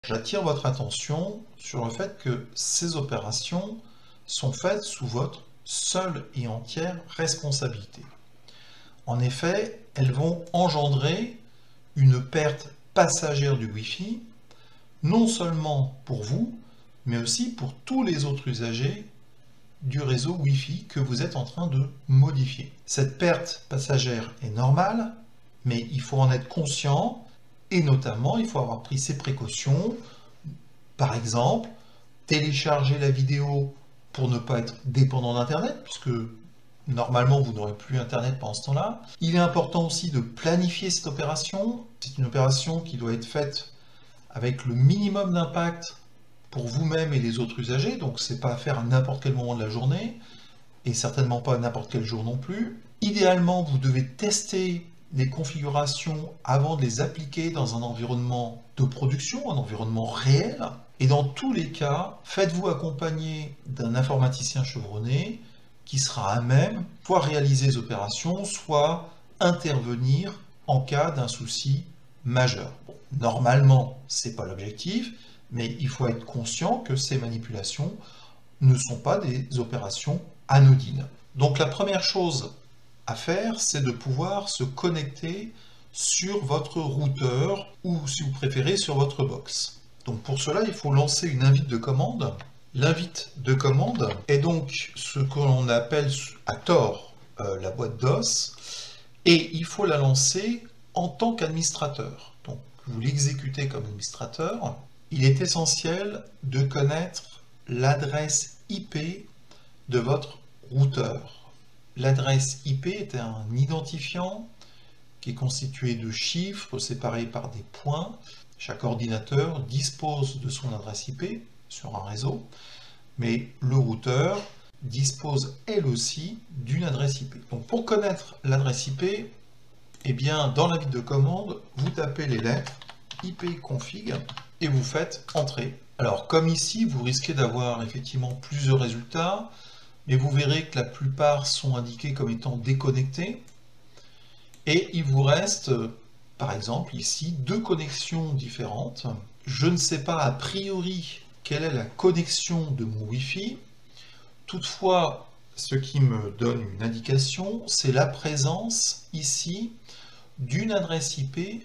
J'attire votre attention sur le fait que ces opérations sont faites sous votre seule et entière responsabilité. En effet, elles vont engendrer une perte passagère du Wi-Fi, non seulement pour vous, mais aussi pour tous les autres usagers du réseau Wi-Fi que vous êtes en train de modifier. Cette perte passagère est normale, mais il faut en être conscient, et notamment il faut avoir pris ces précautions. Par exemple, télécharger la vidéo pour ne pas être dépendant d'Internet, puisque normalement vous n'aurez plus Internet pendant ce temps-là. Il est important aussi de planifier cette opération. C'est une opération qui doit être faite avec le minimum d'impact pour vous-même et les autres usagers, donc c'est pas à faire à n'importe quel moment de la journée, et certainement pas à n'importe quel jour non plus. Idéalement, vous devez tester les configurations avant de les appliquer dans un environnement de production, un environnement réel. Et dans tous les cas, faites-vous accompagner d'un informaticien chevronné qui sera à même soit réaliser les opérations, soit intervenir en cas d'un souci majeur. Bon, normalement, ce n'est pas l'objectif, mais il faut être conscient que ces manipulations ne sont pas des opérations anodines. Donc la première chose à faire, c'est de pouvoir se connecter sur votre routeur ou, si vous préférez, sur votre box. Donc pour cela, il faut lancer une invite de commande. L'invite de commande est donc ce que l'on appelle à tort la boîte DOS, et il faut la lancer en tant qu'administrateur. Donc vous l'exécutez comme administrateur. Il est essentiel de connaître l'adresse IP de votre routeur. L'adresse IP est un identifiant qui est constitué de chiffres séparés par des points. Chaque ordinateur dispose de son adresse IP sur un réseau, mais le routeur dispose elle aussi d'une adresse IP. Donc pour connaître l'adresse IP, eh bien, dans l'invite de commande, vous tapez les lettres ipconfig et vous faites entrer. Alors comme ici, vous risquez d'avoir effectivement plusieurs résultats, mais vous verrez que la plupart sont indiqués comme étant déconnectés. Et il vous reste, par exemple, ici, deux connexions différentes. Je ne sais pas a priori quelle est la connexion de mon Wi-Fi. Toutefois, ce qui me donne une indication, c'est la présence ici d'une adresse IP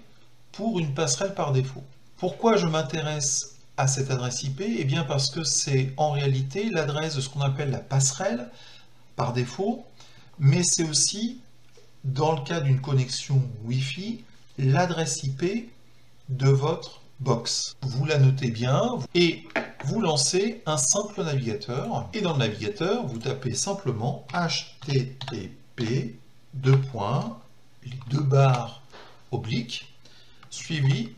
pour une passerelle par défaut. Pourquoi je m'intéresse à cette adresse IP? Eh bien parce que c'est en réalité l'adresse de ce qu'on appelle la passerelle par défaut, mais c'est aussi, dans le cas d'une connexion Wi-Fi, l'adresse IP de votre box. Vous la notez bien et vous lancez un simple navigateur. Et dans le navigateur, vous tapez simplement http les deux barres obliques suivi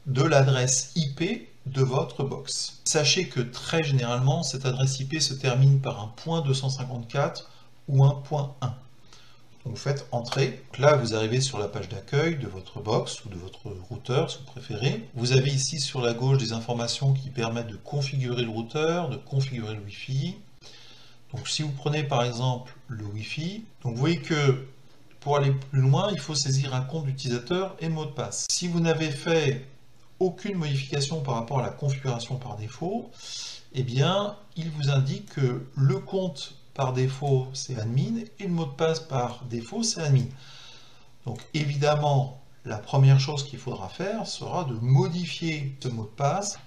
de l'adresse IP de votre box. Sachez que très généralement, cette adresse IP se termine par un .254 ou un .1. Donc vous faites entrer. Donc là, vous arrivez sur la page d'accueil de votre box ou de votre routeur, si vous préférez. Vous avez ici sur la gauche des informations qui permettent de configurer le routeur, de configurer le Wi-Fi. Donc si vous prenez par exemple le Wi-Fi, donc vous voyez que pour aller plus loin, il faut saisir un compte d'utilisateur et mot de passe. Si vous n'avez fait aucune modification par rapport à la configuration par défaut, eh bien, il vous indique que le compte par défaut, c'est admin, et le mot de passe par défaut, c'est admin. Donc, évidemment, la première chose qu'il faudra faire sera de modifier ce mot de passe.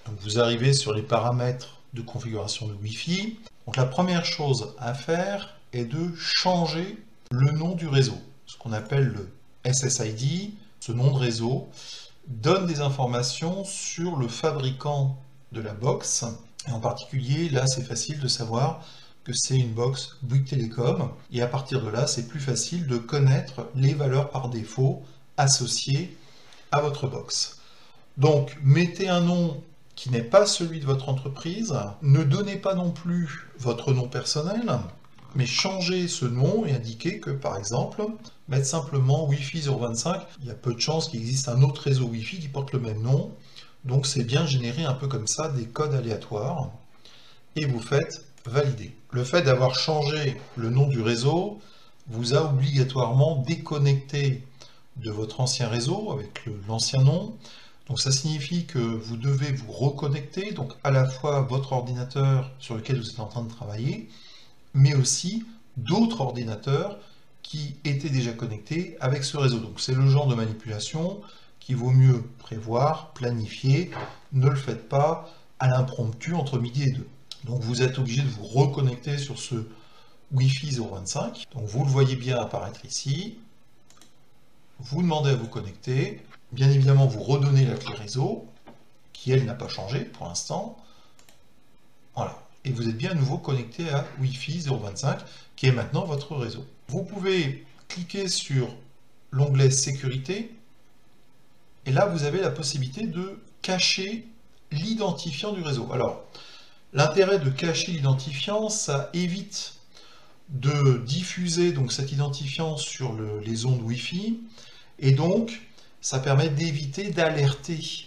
Donc, vous arrivez sur les paramètres de configuration de Wi-Fi. Donc, la première chose à faire est de changer le nom du réseau. Ce qu'on appelle le SSID, ce nom de réseau, donne des informations sur le fabricant de la box. Et en particulier, là, c'est facile de savoir que c'est une box Bouygues Telecom. Et à partir de là, c'est plus facile de connaître les valeurs par défaut associées à votre box. Donc, mettez un nom qui n'est pas celui de votre entreprise. Ne donnez pas non plus votre nom personnel, mais changez ce nom et indiquez que, par exemple, mettre simplement Wi-Fi 025, il y a peu de chances qu'il existe un autre réseau Wi-Fi qui porte le même nom. Donc c'est bien générer un peu comme ça des codes aléatoires. Et vous faites valider. Le fait d'avoir changé le nom du réseau vous a obligatoirement déconnecté de votre ancien réseau avec l'ancien nom. Donc ça signifie que vous devez vous reconnecter, donc à la fois votre ordinateur sur lequel vous êtes en train de travailler, mais aussi d'autres ordinateurs qui étaient déjà connectés avec ce réseau. Donc c'est le genre de manipulation qu'il vaut mieux prévoir, planifier, ne le faites pas à l'impromptu entre midi et 2. Donc vous êtes obligé de vous reconnecter sur ce Wi-Fi 025. Donc vous le voyez bien apparaître ici. Vous demandez à vous connecter. Bien évidemment, vous redonnez la clé réseau, qui elle n'a pas changé pour l'instant. Voilà. Et vous êtes bien à nouveau connecté à Wi-Fi 025, qui est maintenant votre réseau. Vous pouvez cliquer sur l'onglet Sécurité, et là vous avez la possibilité de cacher l'identifiant du réseau. Alors, l'intérêt de cacher l'identifiant, ça évite de diffuser donc cet identifiant sur les ondes Wi-Fi, et donc ça permet d'éviter d'alerter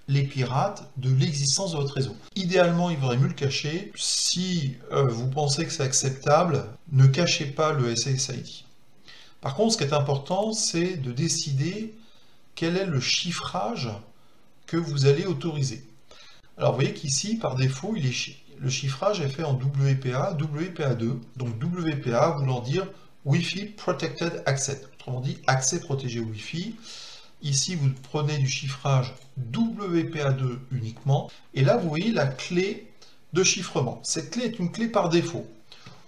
les pirates de l'existence de votre réseau. Idéalement, il vaudrait mieux le cacher. Si vous pensez que c'est acceptable, ne cachez pas le SSID. Par contre, ce qui est important, c'est de décider quel est le chiffrage que vous allez autoriser. Alors, vous voyez qu'ici, par défaut, le chiffrage est fait en WPA, WPA2. Donc, WPA voulant dire Wi-Fi Protected Access. Autrement dit, accès protégé Wi-Fi. Ici, vous prenez du chiffrage WPA2 uniquement. Et là, vous voyez la clé de chiffrement. Cette clé est une clé par défaut.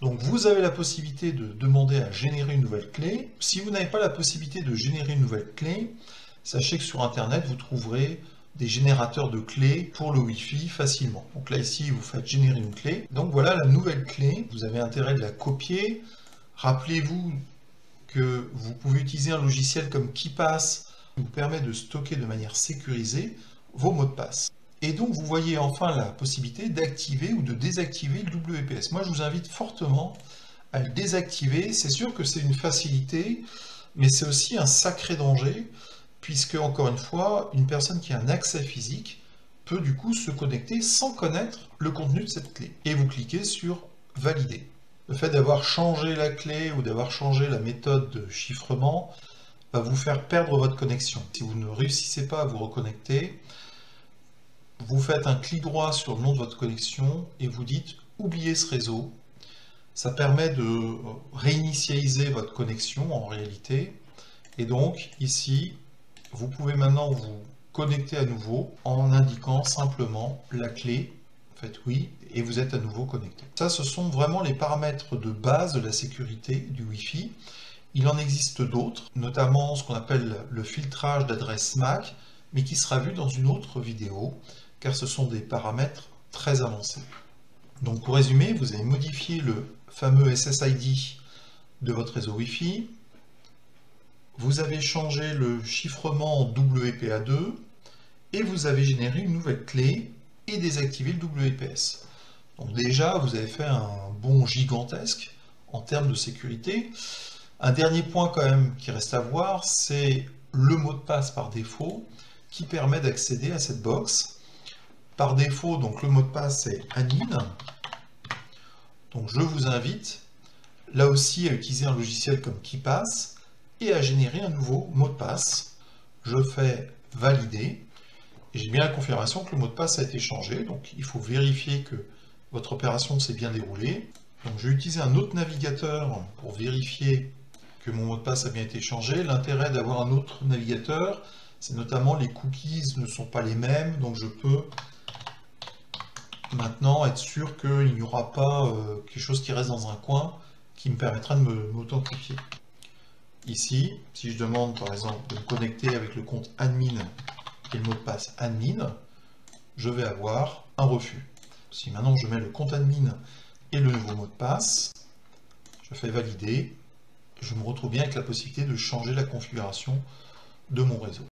Donc, vous avez la possibilité de demander à générer une nouvelle clé. Si vous n'avez pas la possibilité de générer une nouvelle clé, sachez que sur Internet, vous trouverez des générateurs de clés pour le Wi-Fi facilement. Donc là, ici, vous faites générer une clé. Donc voilà la nouvelle clé. Vous avez intérêt de la copier. Rappelez-vous que vous pouvez utiliser un logiciel comme KeePass qui vous permet de stocker de manière sécurisée vos mots de passe. Et donc vous voyez enfin la possibilité d'activer ou de désactiver le WPS. Moi je vous invite fortement à le désactiver. C'est sûr que c'est une facilité, mais c'est aussi un sacré danger, puisque encore une fois, une personne qui a un accès physique peut du coup se connecter sans connaître le contenu de cette clé. Et vous cliquez sur Valider. Le fait d'avoir changé la clé ou d'avoir changé la méthode de chiffrement va vous faire perdre votre connexion. Si vous ne réussissez pas à vous reconnecter, vous faites un clic droit sur le nom de votre connexion et vous dites « Oubliez ce réseau ». Ça permet de réinitialiser votre connexion en réalité. Et donc ici, vous pouvez maintenant vous connecter à nouveau en indiquant simplement la clé. Faites oui et vous êtes à nouveau connecté. Ça, ce sont vraiment les paramètres de base de la sécurité du Wi-Fi. Il en existe d'autres, notamment ce qu'on appelle le filtrage d'adresse MAC, mais qui sera vu dans une autre vidéo, car ce sont des paramètres très avancés. Donc pour résumer, vous avez modifié le fameux SSID de votre réseau Wi-Fi, vous avez changé le chiffrement en WPA2, et vous avez généré une nouvelle clé et désactivé le WPS. Donc déjà, vous avez fait un bond gigantesque en termes de sécurité. Un dernier point quand même qui reste à voir, c'est le mot de passe par défaut qui permet d'accéder à cette box. Par défaut, donc le mot de passe est admin. Donc je vous invite là aussi à utiliser un logiciel comme KeePass et à générer un nouveau mot de passe. Je fais valider et j'ai bien la confirmation que le mot de passe a été changé. Donc il faut vérifier que votre opération s'est bien déroulée. Donc je vais utiliser un autre navigateur pour vérifier que mon mot de passe a bien été changé. L'intérêt d'avoir un autre navigateur, c'est notamment les cookies ne sont pas les mêmes, donc je peux maintenant être sûr qu'il n'y aura pas quelque chose qui reste dans un coin qui me permettra de m'authentifier. Ici, si je demande par exemple de me connecter avec le compte admin et le mot de passe admin, je vais avoir un refus. Si maintenant je mets le compte admin et le nouveau mot de passe, je fais valider, je me retrouve bien avec la possibilité de changer la configuration de mon réseau.